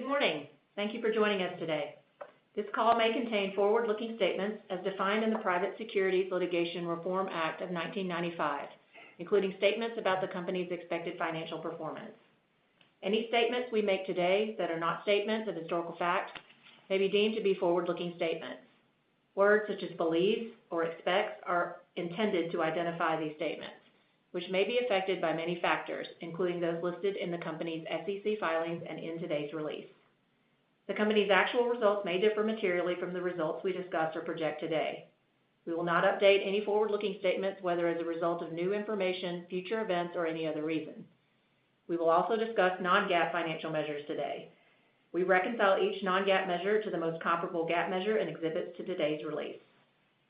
morning. Thank you for joining us today. This call may contain forward-looking statements as defined in the Private Securities Litigation Reform Act of 1995, including statements about the company's expected financial performance. Any statements we make today that are not statements of historical fact may be deemed to be forward-looking statements. Words such as believes or expects are intended to identify these statements, which may be affected by many factors, including those listed in the company's SEC filings and in today's release. The company's actual results may differ materially from the results we discuss or project today. We will not update any forward-looking statements, whether as a result of new information, future events, or any other reason. We will also discuss non-GAAP financial measures today. We reconcile each non-GAAP measure to the most comparable GAAP measure and exhibits to today's release.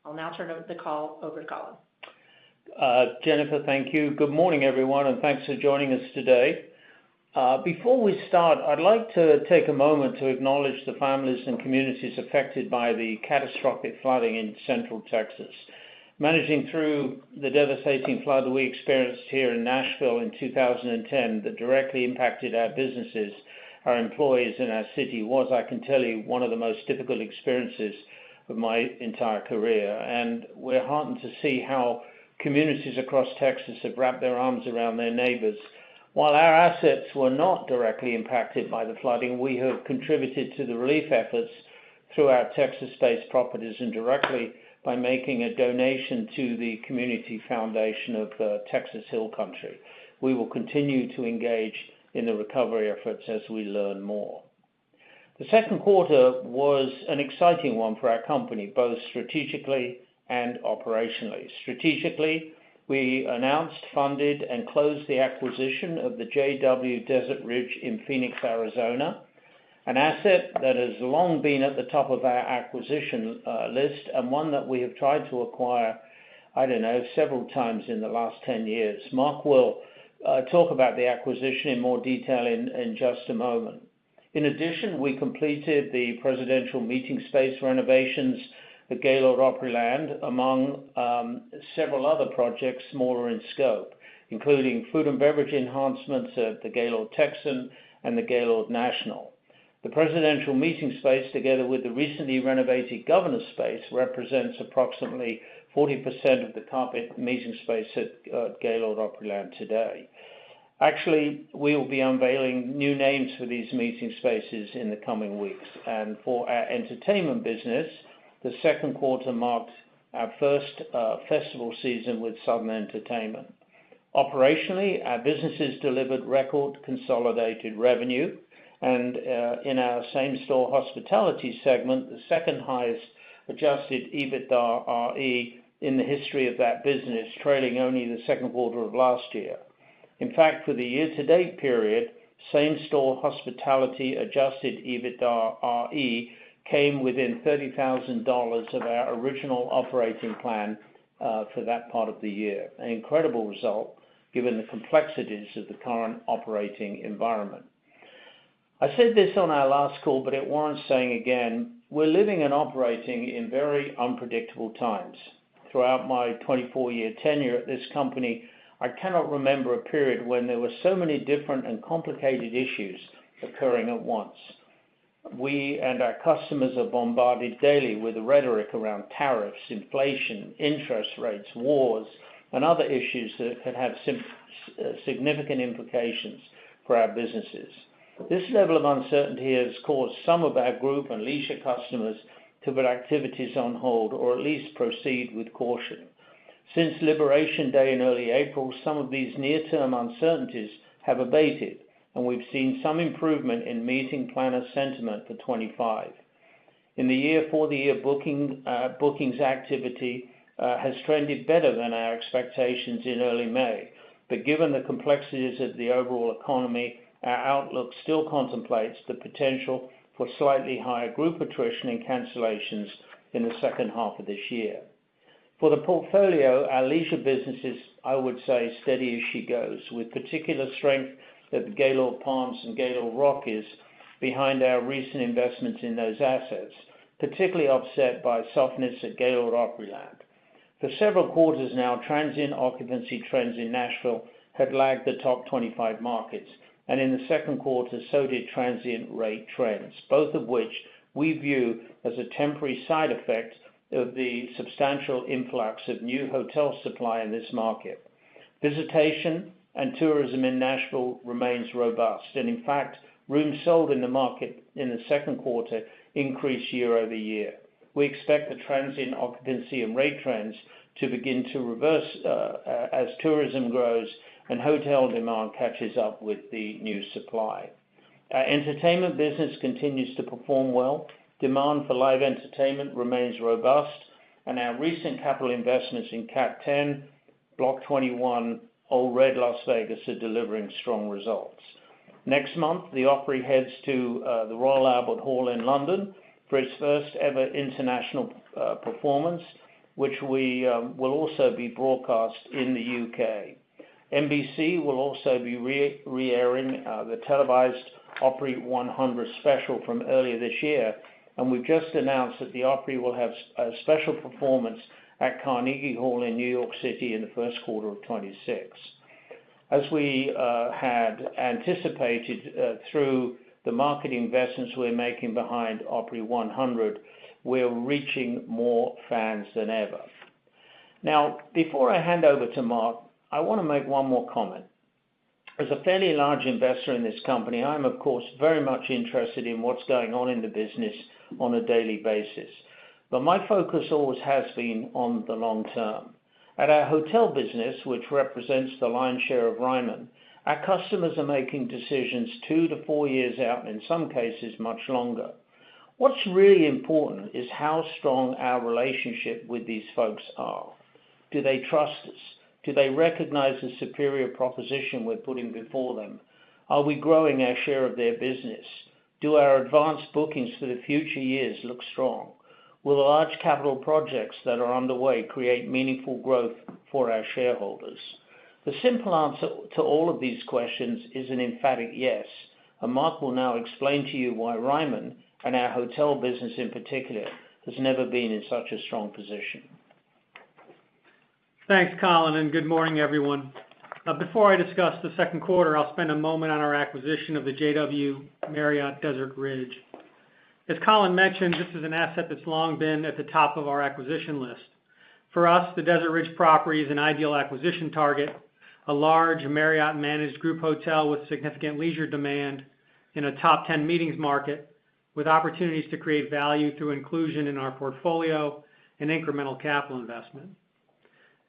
I'll now turn the call over to Colin. Jennifer, thank you. Good morning, everyone, and thanks for joining us today. Before we start, I'd like to take a moment to acknowledge the families and communities affected by the catastrophic flooding in Central Texas. Managing through the devastating flood we experienced here in Nashville in 2010 that directly impacted our businesses, our employees, and our city was, I can tell you, one of the most difficult experiences of my entire career. And we're heartened to see how communities across Texas have wrapped their arms around their neighbors. While our assets were not directly impacted by the flooding, we have contributed to the relief efforts through our Texas-based properties and directly by making a donation to the Community Foundation of Texas Hill Country. We will continue to engage in the recovery efforts as we learn more. The second quarter was an exciting one for our company, both strategically and operationally. Strategically, we announced, funded, and closed the acquisition of the JW Desert Ridge in Phoenix, Arizona, an asset that has long been at the top of our acquisition list and one that we have tried to acquire, several times in the last 10 years. Mark will talk about the acquisition in more detail in just a moment. In addition, we completed the presidential meeting space renovations at Gaylord Opryland, among several other projects smaller in scope, including food and beverage enhancements at the Gaylord Texan and the Gaylord National. The presidential meeting space, together with the recently renovated governor's space, represents approximately 40% of the carpet meeting space at Gaylord Opryland today. Actually, we will be unveiling new names for these meeting spaces in the coming weeks. And for our entertainment business, the second quarter marked our first festival season with Southern Entertainment. Operationally, our businesses delivered record consolidated revenue, and in our same-store hospitality segment, the second highest adjusted EBITDA-RE in the history of that business, trailing only the second quarter of last year. In fact, for the year-to-date period, same-store hospitality adjusted EBITDA-RE came within $30,000 of our original operating plan for that part of the year. An incredible result given the complexities of the current operating environment. I said this on our last call, but it warrants saying again, we're living and operating in very unpredictable times. Throughout my 24-year tenure at this company, I cannot remember a period when there were so many different and complicated issues occurring at once. We and our customers are bombarded daily with the rhetoric around tariffs, inflation, interest rates, wars, and other issues that can have significant implications for our businesses. This level of uncertainty has caused some of our group and leisure customers to put activities on hold or at least proceed with caution. Since Liberation Day in early April, some of these near-term uncertainties have abated, and we've seen some improvement in meeting planner sentiment for 25. In the year-for-the-year bookings activity has trended better than our expectations in early May, but given the complexities of the overall economy, our outlook still contemplates the potential for slightly higher group attrition and cancellations in the second half of this year. For the portfolio, our leisure businesses, I would say, steady as she goes, with particular strength at the Gaylord Palms and Gaylord Rockies behind our recent investments in those assets, particularly offset by softness at Gaylord Opryland. For several quarters now, transient occupancy trends in Nashville had lagged the top 25 markets, and in the second quarter, so did transient rate trends, both of which we view as a temporary side effect of the substantial influx of new hotel supply in this market. Visitation and tourism in Nashville remains robust, and in fact, rooms sold in the market in the second quarter increased year over year. We expect the transient occupancy and rate trends to begin to reverse as tourism grows and hotel demand catches up with the new supply. Our entertainment business continues to perform well. Demand for live entertainment remains robust, and our recent capital investments in Cat 10, Block 21, Old Red Las Vegas are delivering strong results. Next month, the Opry heads to the Royal Albert Hall in London for its first ever international performance, which will also be broadcast in the UK. NBC will also be re-airing the televised Opry 100 special from earlier this year, and we've just announced that the Opry will have a special performance at Carnegie Hall in New York City in the first quarter of 26. As we had anticipated through the marketing investments we're making behind Opry 100, we're reaching more fans than ever. Now, before I hand over to Mark, I want to make one more comment. As a fairly large investor in this company, I'm of course very much interested in what's going on in the business on a daily basis. But my focus always has been on the long term. At our hotel business, which represents the lion's share of Ryman, our customers are making decisions 2 to 4 years out, and in some cases much longer. What's really important is how strong our relationship with these folks are. Do they trust us? Do they recognize the superior proposition we're putting before them? Are we growing our share of their business? Do our advanced bookings for the future years look strong? Will the large capital projects that are underway create meaningful growth for our shareholders? The simple answer to all of these questions is an emphatic yes, and Mark will now explain to you why Ryman, and our hotel business in particular, has never been in such a strong position. Thanks, Colin, and good morning, everyone. Before I discuss the second quarter, I'll spend a moment on our acquisition of the JW Marriott Desert Ridge. As Colin mentioned, this is an asset that's long been at the top of our acquisition list. For us, the Desert Ridge property is an ideal acquisition target, a large Marriott-managed group hotel with significant leisure demand in a top 10 meetings market, with opportunities to create value through inclusion in our portfolio and incremental capital investment.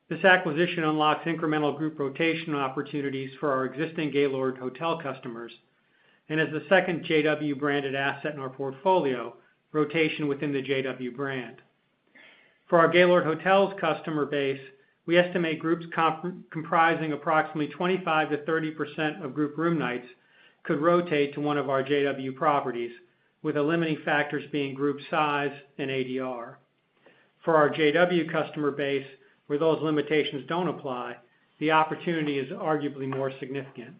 This acquisition unlocks incremental group rotation opportunities for our existing Gaylord Hotel customers, and as the second JW branded asset in our portfolio, rotation within the JW brand. For our Gaylord Hotels customer base, we estimate groups comprising approximately 25 to 30% of group room nights could rotate to one of our JW properties, with the limiting factors being group size and ADR. For our JW customer base, where those limitations don't apply, the opportunity is arguably more significant.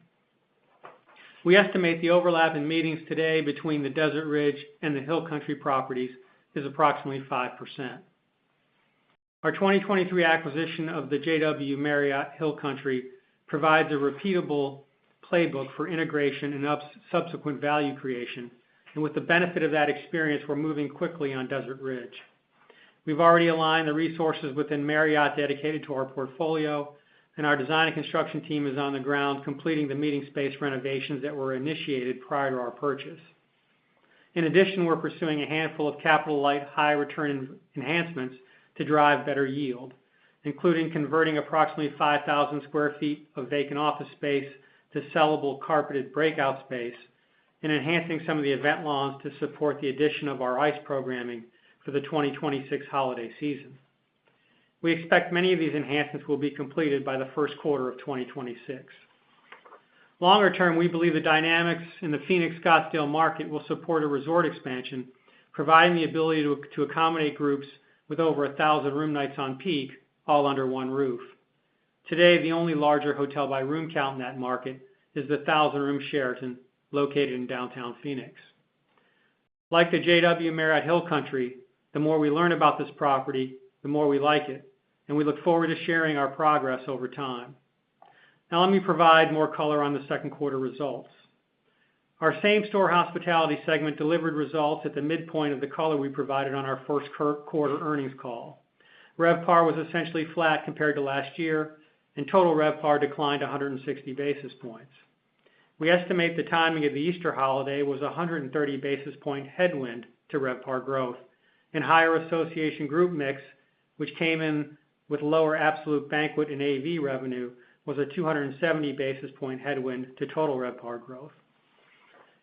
We estimate the overlap in meetings today between the Desert Ridge and the Hill Country properties is approximately 5%. Our 2023 acquisition of the JW Marriott Hill Country provides a repeatable playbook for integration and subsequent value creation, and with the benefit of that experience, we're moving quickly on Desert Ridge. We've already aligned the resources within Marriott dedicated to our portfolio, and our design and construction team is on the ground completing the meeting space renovations that were initiated prior to our purchase. In addition, we're pursuing a handful of capital-light, high-return enhancements to drive better yield, including converting approximately 5,000 square feet of vacant office space to sellable carpeted breakout space, and enhancing some of the event lawns to support the addition of our ICE programming for the 2026 holiday season. We expect many of these enhancements will be completed by the first quarter of 2026. Longer term, we believe the dynamics in the Phoenix-Scottsdale market will support a resort expansion, providing the ability to accommodate groups with over 1,000 room nights on peak, all under one roof. Today, the only larger hotel by room count in that market is the 1,000-room Sheraton, located in downtown Phoenix. Like the JW Marriott Hill Country, the more we learn about this property, the more we like it, and we look forward to sharing our progress over time. Now let me provide more color on the second quarter results. Our same-store hospitality segment delivered results at the midpoint of the color we provided on our first quarter earnings call. RevPAR was essentially flat compared to last year, and total RevPAR declined 160 basis points. We estimate the timing of the Easter holiday was a 130 basis point headwind to RevPAR growth, and higher association group mix, which came in with lower absolute banquet and AV revenue, was a 270 basis point headwind to total RevPAR growth.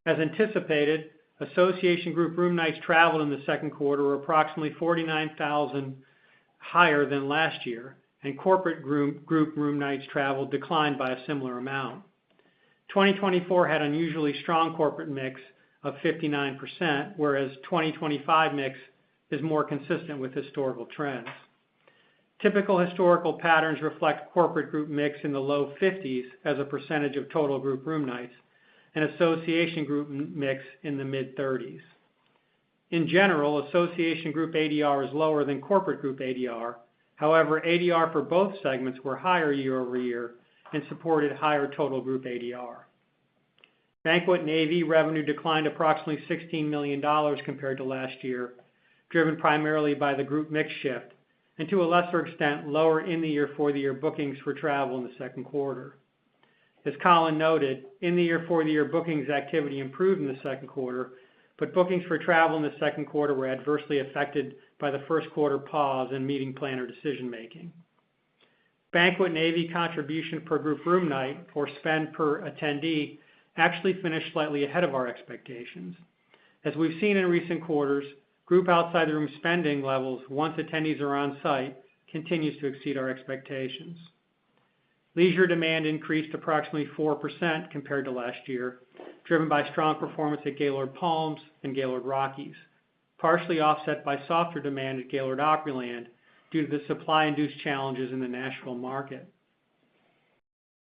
As anticipated, association group room nights traveled in the second quarter were approximately 49,000 higher than last year, and corporate group room nights traveled declined by a similar amount. 2024 had unusually strong corporate mix of 59%, whereas 2025 mix is more consistent with historical trends. Typical historical patterns reflect corporate group mix in the low 50s as a percentage of total group room nights, and association group mix in the mid-30s. In general, association group ADR is lower than corporate group ADR. However, ADR for both segments were higher year over year and supported higher total group ADR. Banquet and AV revenue declined approximately $16 million compared to last year, driven primarily by the group mix shift, and to a lesser extent, lower in-the-year, for-the-year bookings for travel in the second quarter. As Colin noted, in-the-year, for-the-year bookings activity improved in the second quarter, but bookings for travel in the second quarter were adversely affected by the first quarter pause in meeting planner decision-making. Banquet and AV contribution per group room night, or spend per attendee, actually finished slightly ahead of our expectations. As we've seen in recent quarters, group outside the room spending levels, once attendees are on site, continues to exceed our expectations. Leisure demand increased approximately 4% compared to last year, driven by strong performance at Gaylord Palms and Gaylord Rockies, partially offset by softer demand at Gaylord Opryland due to the supply-induced challenges in the Nashville market.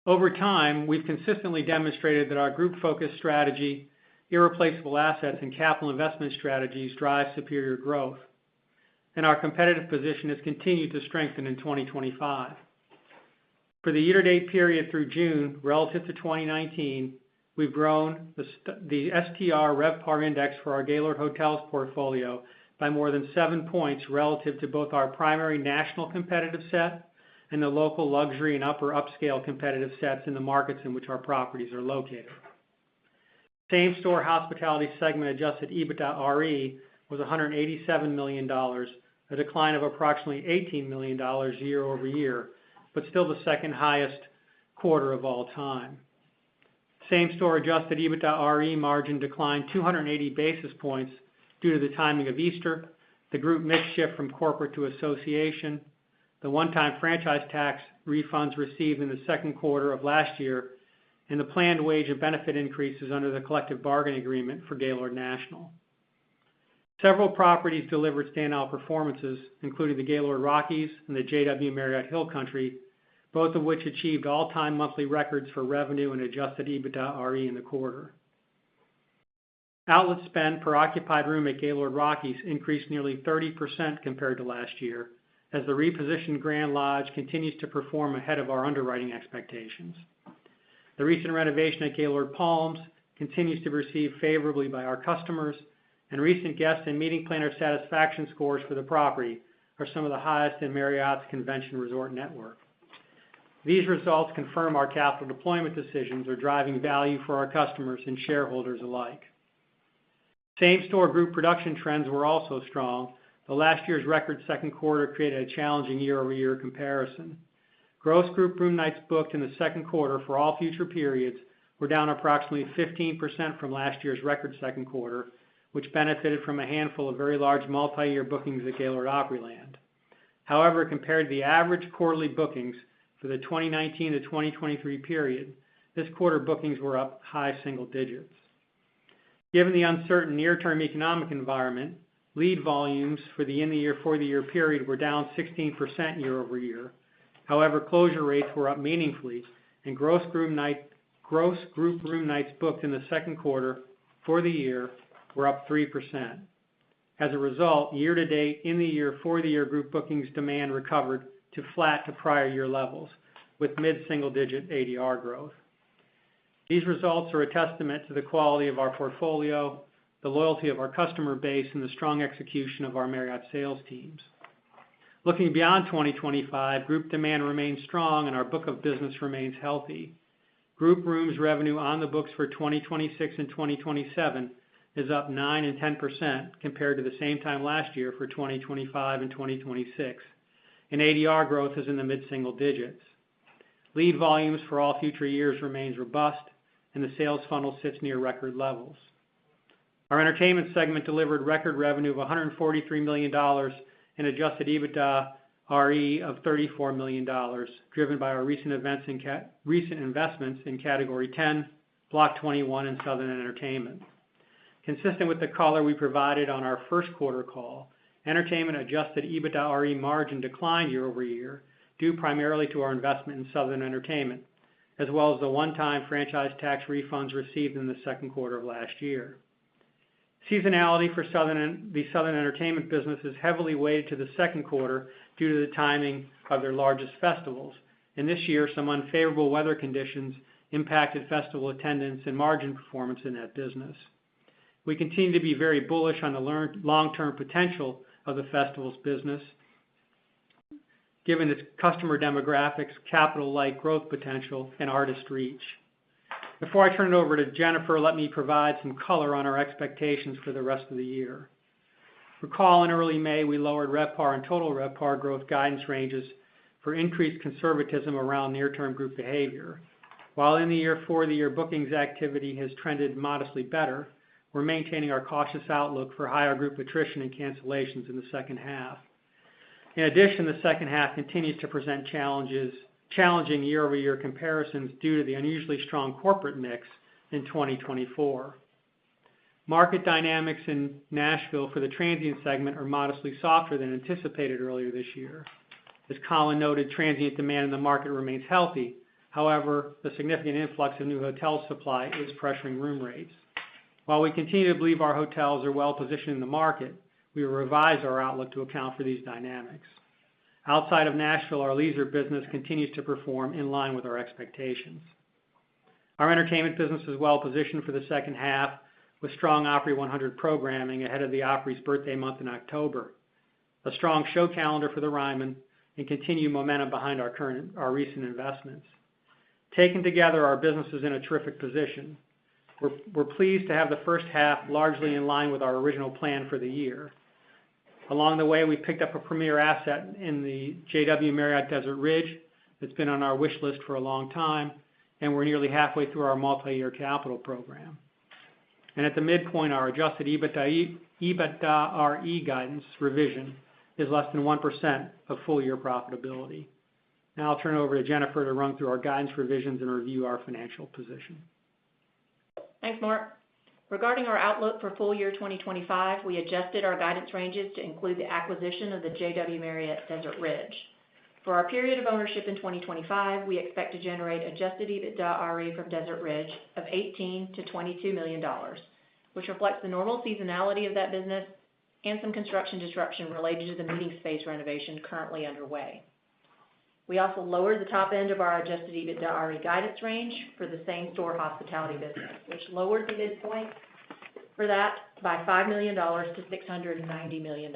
Over time, we've consistently demonstrated that our group-focused strategy, irreplaceable assets, and capital investment strategies drive superior growth, and our competitive position has continued to strengthen in 2025. For the year-to-date period through June, relative to 2019, we've grown the STR RevPAR index for our Gaylord Hotels portfolio by more than 7 points relative to both our primary national competitive set and the local luxury and upper upscale competitive sets in the markets in which our properties are located. Same-store hospitality segment adjusted EBITDA RE was $187 million, a decline of approximately $18 million year over year, but still the second highest quarter of all time. Same-store adjusted EBITDA RE margin declined 280 basis points due to the timing of Easter, the group mix shift from corporate to association, the one-time franchise tax refunds received in the second quarter of last year, and the planned wage and benefit increases under the collective bargaining agreement for Gaylord National. Several properties delivered standout performances, including the Gaylord Rockies and the JW Marriott Hill Country, both of which achieved all-time monthly records for revenue and adjusted EBITDA RE in the quarter. Outlet spend per occupied room at Gaylord Rockies increased nearly 30% compared to last year, as the repositioned Grand Lodge continues to perform ahead of our underwriting expectations. The recent renovation at Gaylord Palms continues to be received favorably by our customers, and recent guest and meeting planner satisfaction scores for the property are some of the highest in Marriott's convention resort network. These results confirm our capital deployment decisions are driving value for our customers and shareholders alike. Same-store group production trends were also strong, though last year's record second quarter created a challenging year-over-year comparison. Gross group room nights booked in the second quarter for all future periods were down approximately 15% from last year's record second quarter, which benefited from a handful of very large multi-year bookings at Gaylord Opryland. However, compared to the average quarterly bookings for the 2019 to 2023 period, this quarter bookings were up high single digits. Given the uncertain near-term economic environment, lead volumes for the in-the-year, for-the-year period were down 16% year over year. However, closure rates were up meaningfully, and gross group room nights booked in the second quarter for the year were up 3%. As a result, year-to-date, in-the-year, for-the-year group bookings demand recovered to flat to prior year levels, with mid-single-digit ADR growth. These results are a testament to the quality of our portfolio, the loyalty of our customer base, and the strong execution of our Marriott sales teams. Looking beyond 2025, group demand remains strong and our book of business remains healthy. Group rooms revenue on the books for 2026 and 2027 is up 9% and 10% compared to the same time last year for 2025 and 2026, and ADR growth is in the mid-single digits. Lead volumes for all future years remains robust, and the sales funnel sits near record levels. Our entertainment segment delivered record revenue of $143 million and adjusted EBITDA RE of $34 million, driven by our recent investments in Category 10, Block 21, and Southern Entertainment. Consistent with the color we provided on our first quarter call, entertainment adjusted EBITDA RE margin declined year over year, due primarily to our investment in Southern Entertainment, as well as the one-time franchise tax refunds received in the second quarter of last year. Seasonality for the Southern Entertainment business is heavily weighted to the second quarter due to the timing of their largest festivals, and this year some unfavorable weather conditions impacted festival attendance and margin performance in that business. We continue to be very bullish on the long-term potential of the festivals business, given its customer demographics, capital-light growth potential, and artist reach. Before I turn it over to Jennifer, let me provide some color on our expectations for the rest of the year. Recall in early May, we lowered RevPAR and total RevPAR growth guidance ranges for increased conservatism around near-term group behavior. While in the year for the year bookings activity has trended modestly better, we're maintaining our cautious outlook for higher group attrition and cancellations in the second half. In addition, the second half continues to present challenging year-over-year comparisons due to the unusually strong corporate mix in 2024. Market dynamics in Nashville for the transient segment are modestly softer than anticipated earlier this year. As Colin noted, transient demand in the market remains healthy. However, the significant influx of new hotel supply is pressuring room rates. While we continue to believe our hotels are well positioned in the market, we will revise our outlook to account for these dynamics. Outside of Nashville, our leisure business continues to perform in line with our expectations. Our entertainment business is well positioned for the second half with strong Opry 100 programming ahead of the Opry's birthday month in October, a strong show calendar for the Ryman, and continued momentum behind our recent investments. Taken together, our business is in a terrific position. We're pleased to have the first half largely in line with our original plan for the year. Along the way, we picked up a premier asset in the JW Marriott Desert Ridge that's been on our wish list for a long time, and we're nearly halfway through our multi-year capital program. And at the midpoint, our adjusted EBITDA RE guidance revision is less than 1% of full-year profitability. Now I'll turn it over to Jennifer to run through our guidance revisions and review our financial position. Thanks, Mark. Regarding our outlook for full year 2025, we adjusted our guidance ranges to include the acquisition of the JW Marriott Desert Ridge. For our period of ownership in 2025, we expect to generate adjusted EBITDA RE from Desert Ridge of $18 to $22 million, which reflects the normal seasonality of that business and some construction disruption related to the meeting space renovation currently underway. We also lowered the top end of our adjusted EBITDA RE guidance range for the same-store hospitality business, which lowered the midpoint for that by $5 million to $690 million.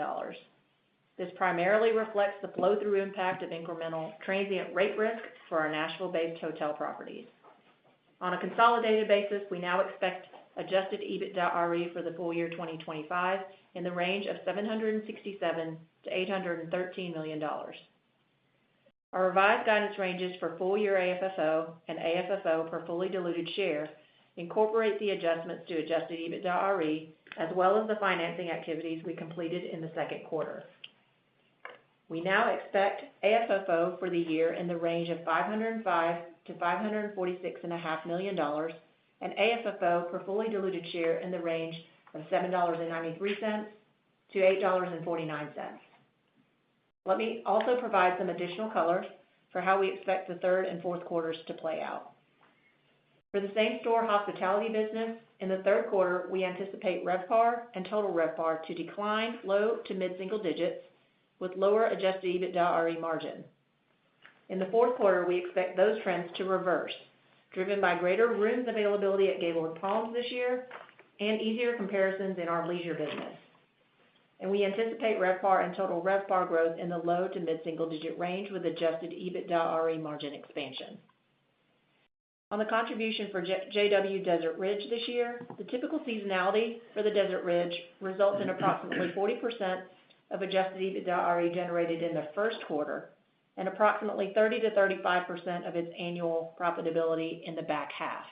This primarily reflects the flow-through impact of incremental transient rate risk for our Nashville-based hotel properties. On a consolidated basis, we now expect adjusted EBITDA RE for the full year 2025 in the range of $767 to $813 million. Our revised guidance ranges for full-year AFFO and AFFO per fully diluted share incorporate the adjustments to adjusted EBITDA RE, as well as the financing activities we completed in the second quarter. We now expect AFFO for the year in the range of $505 to $546.5 million, and AFFO per fully diluted share in the range of $7.93 to $8.49. Let me also provide some additional color for how we expect the third and fourth quarters to play out. For the same-store hospitality business, in the third quarter, we anticipate RevPAR and total RevPAR to decline low to mid-single digits with lower adjusted EBITDA RE margin. In the fourth quarter, we expect those trends to reverse, driven by greater rooms availability at Gaylord Palms this year and easier comparisons in our leisure business. And we anticipate RevPAR and total RevPAR growth in the low to mid-single-digit range with adjusted EBITDAre margin expansion. On the contribution for JW Desert Ridge this year, the typical seasonality for the Desert Ridge results in approximately 40% of adjusted EBITDAre generated in the first quarter and approximately 30 to 35% of its annual profitability in the back half.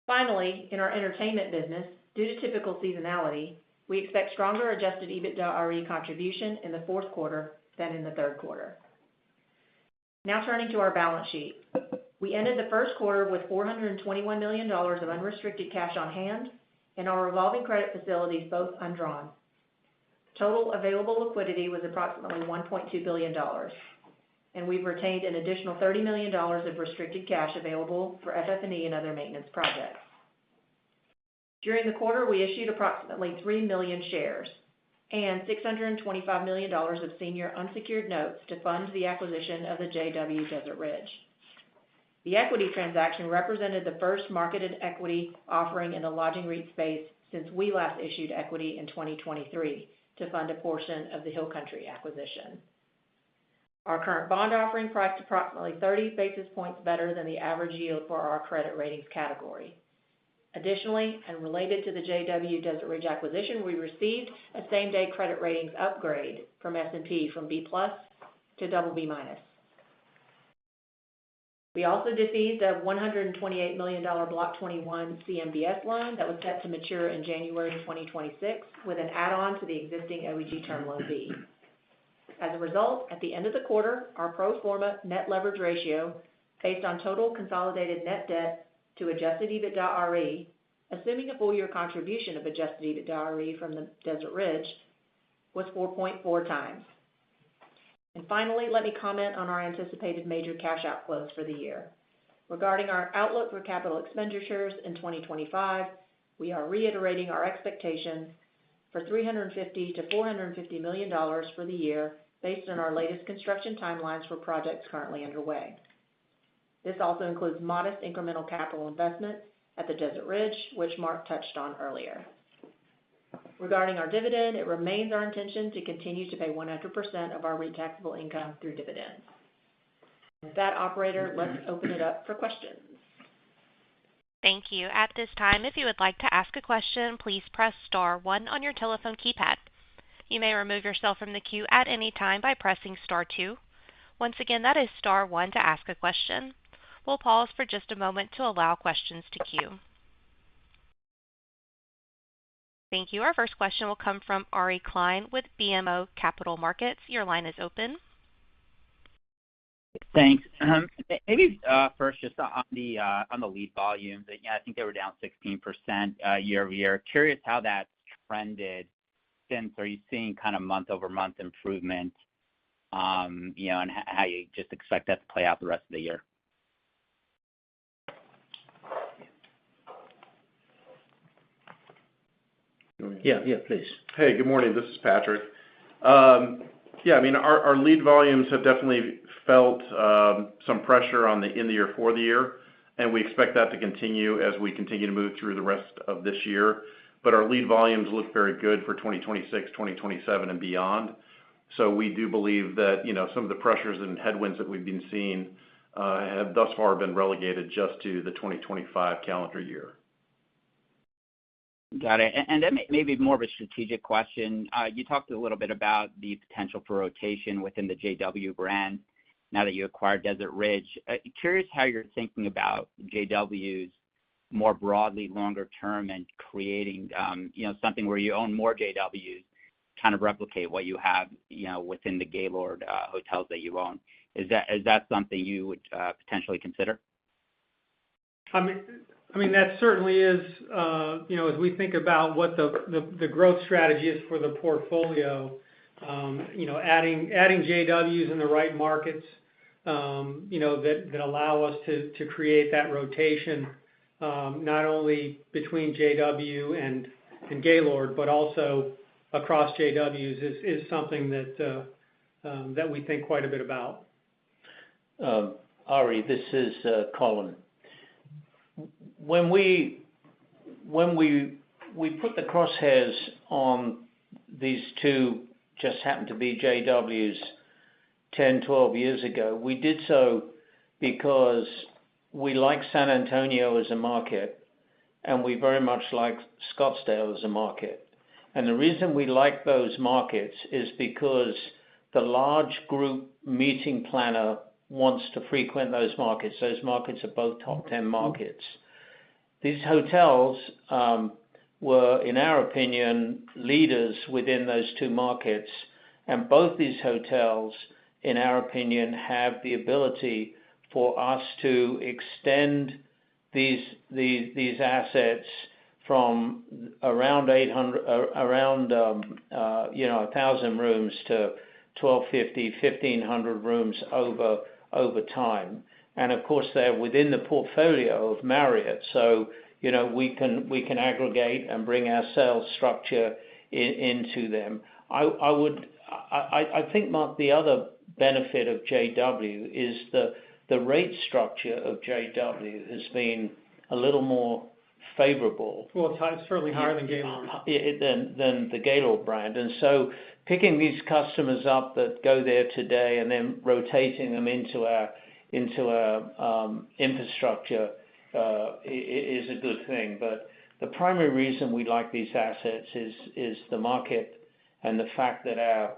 Finally, in our entertainment business, due to typical seasonality, we expect stronger adjusted EBITDAre contribution in the fourth quarter than in the third quarter. Now turning to our balance sheet. We ended the first quarter with $421 million of unrestricted cash on hand and our revolving credit facilities both undrawn. Total available liquidity was approximately $1.2 billion, and we've retained an additional $30 million of restricted cash available for FF&E and other maintenance projects. During the quarter, we issued approximately 3 million shares and $625 million of senior unsecured notes to fund the acquisition of the JW Desert Ridge. The equity transaction represented the first marketed equity offering in the lodging REIT space since we last issued equity in 2023 to fund a portion of the Hill Country acquisition. Our current bond offering priced approximately 30 basis points better than the average yield for our credit ratings category. Additionally, and related to the JW Desert Ridge acquisition, we received a same-day credit ratings upgrade from S&P from B+ to BB-. We also defeased a $128 million Block 21 CMBS loan that was set to mature in January 2026 with an add-on to the existing OEG Term Loan B. As a result, at the end of the quarter, our pro forma net leverage ratio, based on total consolidated net debt to adjusted EBITDAre, assuming a full-year contribution of adjusted EBITDAre from the Desert Ridge, was 4.4 times. And finally, let me comment on our anticipated major cash outflows for the year. Regarding our outlook for capital expenditures in 2025, we are reiterating our expectations for $350 to $450 million for the year based on our latest construction timelines for projects currently underway. This also includes modest incremental capital investment at the Desert Ridge, which Mark touched on earlier. Regarding our dividend, it remains our intention to continue to pay 100% of our REIT taxable income through dividends. With that, operator, let's open it up for questions. Thank you. At this time, if you would like to ask a question, please press star 1 on your telephone keypad. You may remove yourself from the queue at any time by pressing star 2. Once again, that is star 1 to ask a question. We'll pause for just a moment to allow questions to queue. Thank you. Our first question will come from Ari Klein with BMO Capital Markets. Your line is open. Thanks. Maybe first, just on the lead volumes, I think they were down 16% year over year. Curious how that's trended since. Are you seeing kind of month-over-month improvement, and how you just expect that to play out the rest of the year? Yeah, please. Hey, good morning. This is Patrick. Our lead volumes have definitely felt some pressure on the in the year for the year, and we expect that to continue as we continue to move through the rest of this year. But our lead volumes look very good for 2026, 2027, and beyond. So we do believe that some of the pressures and headwinds that we've been seeing have thus far been relegated just to the 2025 calendar year. Got it. And then maybe more of a strategic question. You talked a little bit about the potential for rotation within the JW brand now that you acquired Desert Ridge. Curious how you're thinking about JWs more broadly, longer term, and creating something where you own more JWs, kind of replicate what you have within the Gaylord hotels that you own. Is that something you would potentially consider? I mean, that certainly is, as we think about what the growth strategy is for the portfolio, adding JWs in the right markets, that allow us to create that rotation, not only between JW and Gaylord, but also across JWs is something that we think quite a bit about. Ari, this is Colin. When we put the crosshairs on these two, just happened to be JWs 10, 12 years ago, we did so because we like San Antonio as a market, and we very much like Scottsdale as a market. And the reason we like those markets is because the large group meeting planner wants to frequent those markets. Those markets are both top 10 markets. These hotels were, in our opinion, leaders within those two markets, and both these hotels, in our opinion, have the ability for us to extend these assets from around 1,000 rooms to 1,250, 1,500 rooms over time. And of course, they're within the portfolio of Marriott, so we can aggregate and bring our sales structure into them. I think, Mark, the other benefit of JW is the rate structure of JW has been a little more favorable. Well, it's certainly higher than Gaylord. Than the Gaylord brand. And so picking these customers up that go there today and then rotating them into our infrastructure is a good thing. But the primary reason we like these assets is the market and the fact that our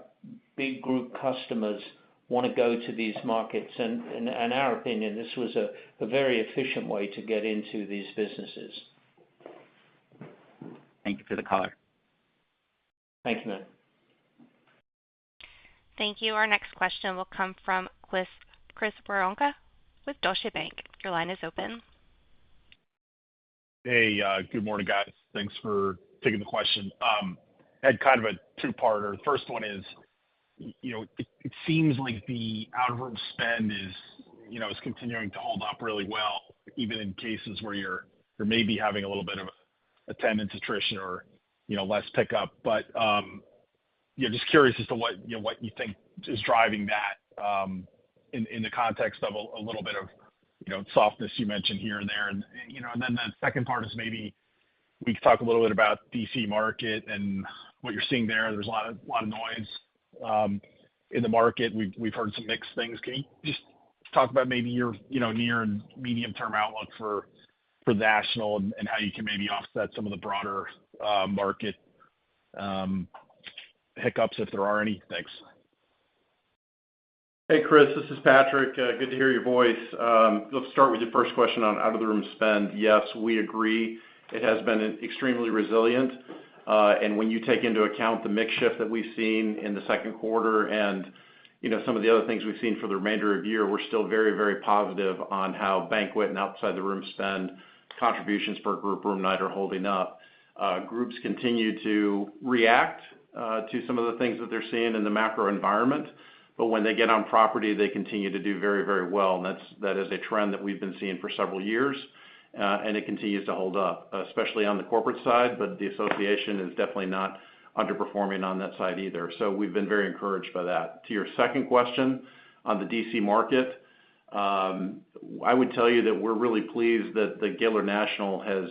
big group customers want to go to these markets. And in our opinion, this was a very efficient way to get into these businesses. Thank you for the color. Thank you, man. Thank you. Our next question will come from Chris Woronka with Deutsche Bank. Your line is open. Hey, good morning, guys. Thanks for taking the question. Had kind of a two-parter. The first one is, it seems like the out-of-room spend is continuing to hold up really well, even in cases where you're maybe having a little bit of attendance attrition or less pickup. But just curious as to what you think is driving that in the context of a little bit of softness you mentioned here and there, and then the second part is maybe we could talk a little bit about DC market and what you're seeing there. There's a lot of noise in the market. We've heard some mixed things. Can you just talk about maybe your near and medium term outlook for national and how you can maybe offset some of the broader market hiccups if there are any? Thanks. Hey, Chris, this is Patrick. Good to hear your voice. Let's start with your first question on out-of-the-room spend. Yes, we agree. It has been extremely resilient. And when you take into account the mix shift that we've seen in the second quarter and some of the other things we've seen for the remainder of the year, we're still very, very positive on how banquet and outside the room spend contributions per group room night are holding up. Groups continue to react to some of the things that they're seeing in the macro environment, but when they get on property, they continue to do very, very well. And that is a trend that we've been seeing for several years, and it continues to hold up, especially on the corporate side, but the association is definitely not underperforming on that side either. So we've been very encouraged by that. To your second question on the DC market, I would tell you that we're really pleased that the Gaylord National has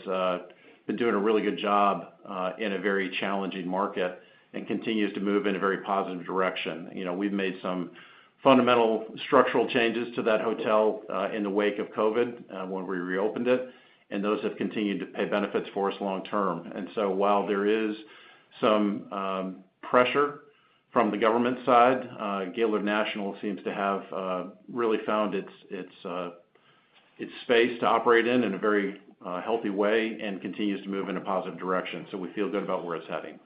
been doing a really good job in a very challenging market and continues to move in a very positive direction. We've made some fundamental structural changes to that hotel in the wake of COVID when we reopened it, and those have continued to pay benefits for us long term. And so while there is some pressure from the government side, Gaylord National seems to have really found its space to operate in a very healthy way and continues to move in a positive direction. So we feel good about where it's heading.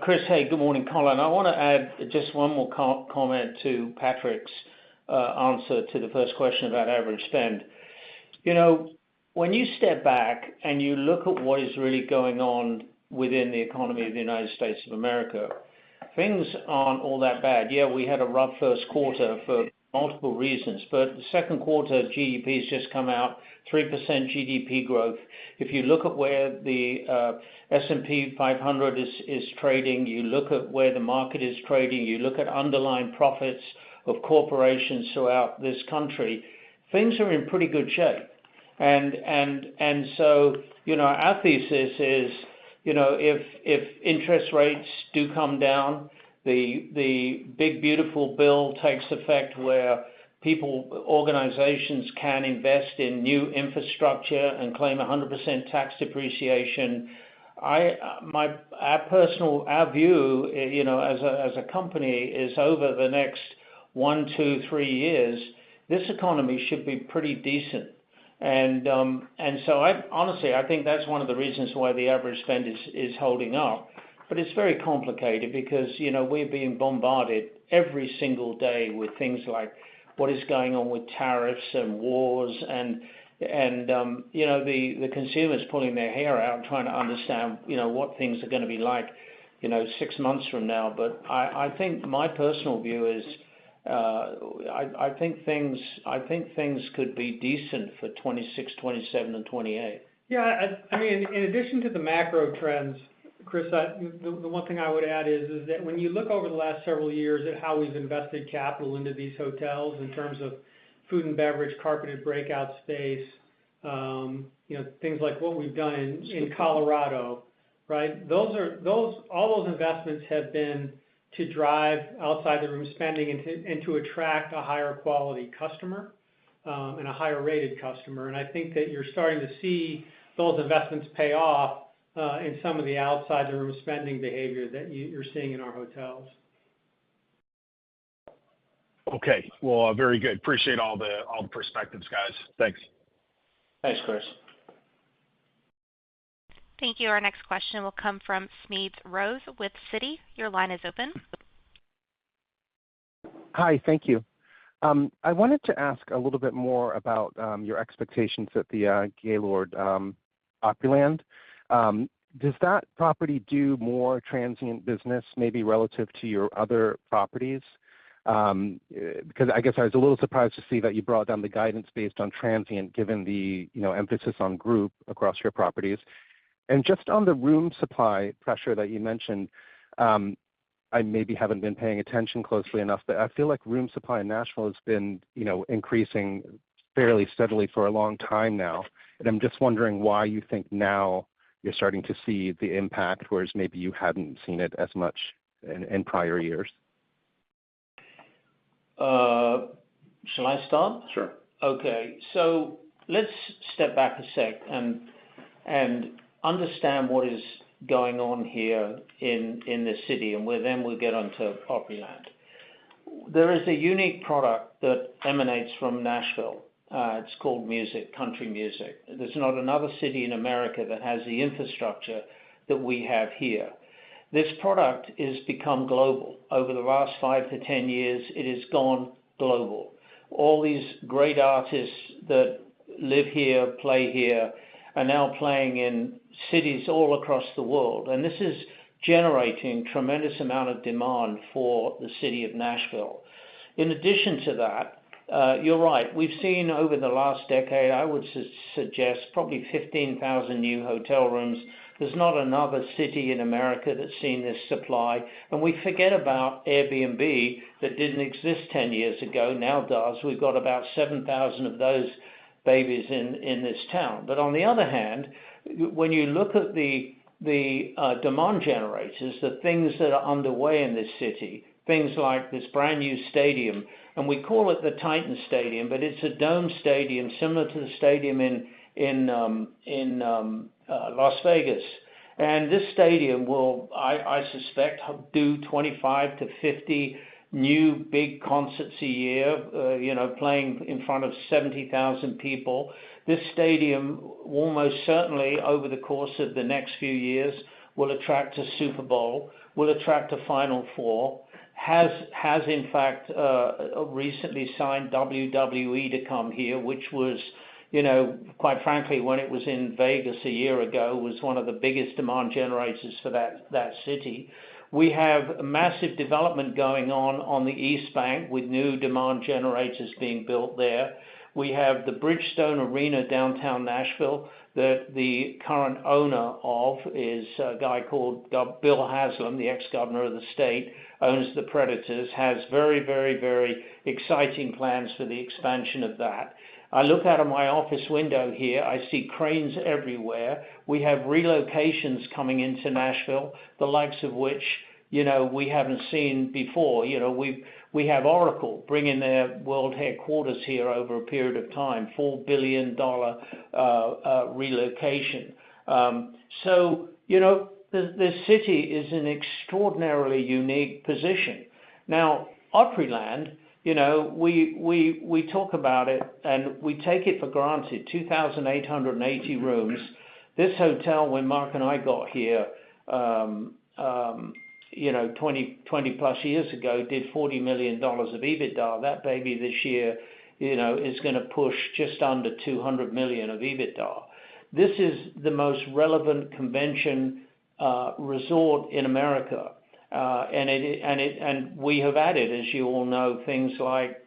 Chris, hey, good morning, Colin. I want to add just one more comment to Patrick's answer to the first question about average spend. When you step back and you look at what is really going on within the economy of the United States of America, things aren't all that bad. Yeah, we had a rough first quarter for multiple reasons, but the second quarter GDP has just come out, 3% GDP growth. If you look at where the S&P 500 is trading, you look at where the market is trading, you look at underlying profits of corporations throughout this country, things are in pretty good shape. And so, our thesis is, if interest rates do come down, the big beautiful bill takes effect where organizations can invest in new infrastructure and claim 100% tax depreciation. Our view, as a company, is over the next 1, 2, 3 years, this economy should be pretty decent. And so I think that's one of the reasons why the average spend is holding up. But it's very complicated because, we're being bombarded every single day with things like what is going on with tariffs and wars and the consumers pulling their hair out trying to understand, what things are going to be like, 6 months from now. But I think my personal view is, I think things could be decent for 26, 27, and 28. Yeah, I mean, in addition to the macro trends, Chris, the one thing I would add is that when you look over the last several years at how we've invested capital into these hotels in terms of food and beverage, carpeted breakout space, things like what we've done in Colorado, right? All those investments have been to drive outside the room spending and to attract a higher quality customer and a higher rated customer. And I think that you're starting to see those investments pay off in some of the outside the room spending behavior that you're seeing in our hotels. Okay. Well, very good. Appreciate all the perspectives, guys. Thanks. Thanks, Chris. Thank you. Our next question will come from Smedes Rose with Citi. Your line is open. Hi, thank you. I wanted to ask a little bit more about your expectations at the Gaylord Opryland. Does that property do more transient business, maybe relative to your other properties? Because I guess I was a little surprised to see that you brought down the guidance based on transient, given the emphasis on group across your properties. And just on the room supply pressure that you mentioned, I maybe haven't been paying attention closely enough, but I feel like room supply in Nashville has been, increasing fairly steadily for a long time now. And I'm just wondering why you think now you're starting to see the impact, whereas maybe you hadn't seen it as much in prior years. Shall I start? Sure. Okay, so let's step back a sec and understand what is going on here in the city, and then we'll get onto Opryland. There is a unique product that emanates from Nashville. It's called music, country music. There's not another city in America that has the infrastructure that we have here. This product has become global. Over the last 5 to 10 years, it has gone global. All these great artists that live here, play here, are now playing in cities all across the world. And this is generating tremendous amount of demand for the city of Nashville. In addition to that, you're right, we've seen over the last decade, I would suggest probably 15,000 new hotel rooms. There's not another city in America that's seen this supply. And we forget about Airbnb that didn't exist 10 years ago, now does. We've got about 7,000 of those babies in this town. But on the other hand, when you look at the demand generators, the things that are underway in this city, things like this brand new stadium, and we call it the Titan Stadium, but it's a dome stadium similar to the stadium in Las Vegas. And this stadium will, I suspect, do 25 to 50 new big concerts a year, playing in front of 70,000 people. This stadium almost certainly over the course of the next few years will attract a Super Bowl, will attract a Final Four, has in fact recently signed WWE to come here, which was, quite frankly, when it was in Vegas a year ago, was one of the biggest demand generators for that city. We have massive development going on the East Bank with new demand generators being built there. We have the Bridgestone Arena downtown Nashville that the current owner of is a guy called Bill Haslam, the ex-governor of the state, owns the Predators, has very, very, very exciting plans for the expansion of that. I look out of my office window here, I see cranes everywhere. We have relocations coming into Nashville, the likes of which, we haven't seen before. We have Oracle bringing their world headquarters here over a period of time, $4 billion relocation. The city is in an extraordinarily unique position. Now, Opryland, we talk about it and we take it for granted, 2,880 rooms. This hotel, when Mark and I got here, 20 plus years ago, did $40 million of EBITDA. That baby this year, is going to push just under 200 million of EBITDA. This is the most relevant convention resort in America. And we have added, as you all know, things like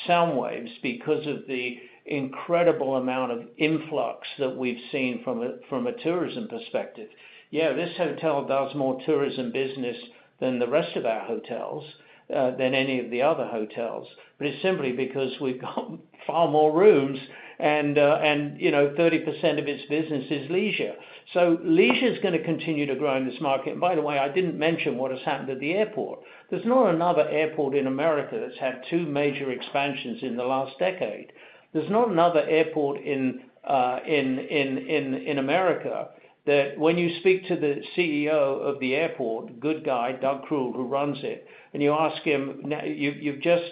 sound waves because of the incredible amount of influx that we've seen from a tourism perspective. Yeah, this hotel does more tourism business than the rest of our hotels, than any of the other hotels. But it's simply because we've got far more rooms and 30% of its business is leisure. So leisure is going to continue to grow in this market. And by the way, I didn't mention what has happened at the airport. There's not another airport in America that's had two major expansions in the last decade. There's not another airport in America that when you speak to the CEO of the airport, good guy, Doug Krul, who runs it, and you ask him, you've just